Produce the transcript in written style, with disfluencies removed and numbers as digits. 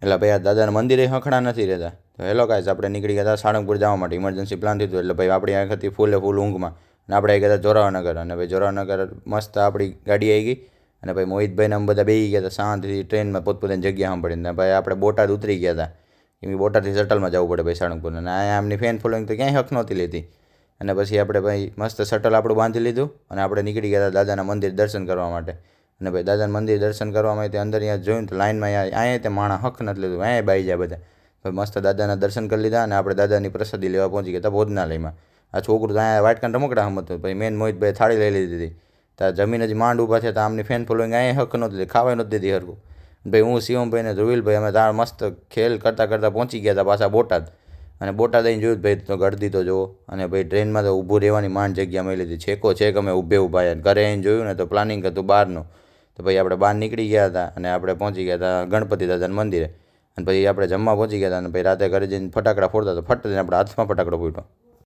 એટલે ભાઈ આ દાદાના મંદિરે હખણા નથી રહેતા. તો હેલો ગાઈઝ, આપણે નીકળી ગયા હતા સાળંગપુર જવા માટે. ઇમરજન્સી પ્લાન થયું એટલે ભાઈ આપણી આંખ હતી ફૂલે ફૂલ ઊંઘમાં અને આપણે આવી ગયા હતા જોરાવનગર. અને ભાઈ જોરાવનગર મસ્ત આપણી ગાડી આવી ગઈ અને ભાઈ મોહિતભાઈને અમે બધા બેસી ગયા હતા શાંતિથી ટ્રેનમાં પોતપોતાની જગ્યા સાંભળીને. ભાઈ આપણે બોટાદ ઉતરી ગયા હતા કેમ કે બોટાદથી શટલમાં જવું પડે ભાઈ સાળંગપુર. અને અહીંયા એમની ફેન ફોલોઈંગ તો ક્યાંય હક નહોતી લેતી. અને પછી આપણે ભાઈ મસ્ત શટલ આપણું બાંધી લીધું અને આપણે નીકળી ગયા હતા દાદાના મંદિર દર્શન કરવા માટે. અને ભાઈ દાદાના મંદિર દર્શન કરવામાં તે અંદર અહીંયા જોયું તો લાઈનમાં અહીંયા તે માણસ હક નથી લીધું, અહીંયા બાઈ જાય બધા. ભાઈ મસ્ત દાદાના દર્શન કરી લીધા અને આપણે દાદાની પ્રસાદી લેવા પહોંચી ગયા હતા ભોજનાલયમાં. આ છોકરું તો અહીંયા વાટકાન રમકડા સમજતું. ભાઈ મેન મોહિતભાઈ થાળી લઈ લીધી હતી. ત્યાં જમીન હજી માંડ ઊભા થયા. આમની ફેન ફોલોઈંગ અહીંયા હક નહોતી દીધી, ખાવાય નહોતી દીધી હરખું. ભાઈ હું શિવમભાઈ ને ધ્રુવીલભાઈ અમે તાર મસ્ત ખેલ કરતાં કરતાં પહોંચી ગયા હતા પાછા બોટાદ. અને બોટાદ આવીને જોયું ભાઈ તો ગળદી તો જુઓ. અને ભાઈ ટ્રેનમાં તો ઊભું રહેવાની માંડ જગ્યા મળી હતી. છેકો છેક અમે ઊભે ઊભા. ઘરે આવીને જોયું ને તો પ્લાનિંગ હતું બહારનું. તો ભાઈ આપણે બહાર નીકળી ગયા હતા અને આપણે પહોંચી ગયા હતા ગણપતિ દાદાના મંદિરે. અને પછી આપણે જમવા પહોંચી ગયા હતા અને ભાઈ રાતે ઘરે જઈને ફટાકડા ફોડતા તો ફટ દઈને આપણા હાથમાં ફટાકડો ફૂટ્યો.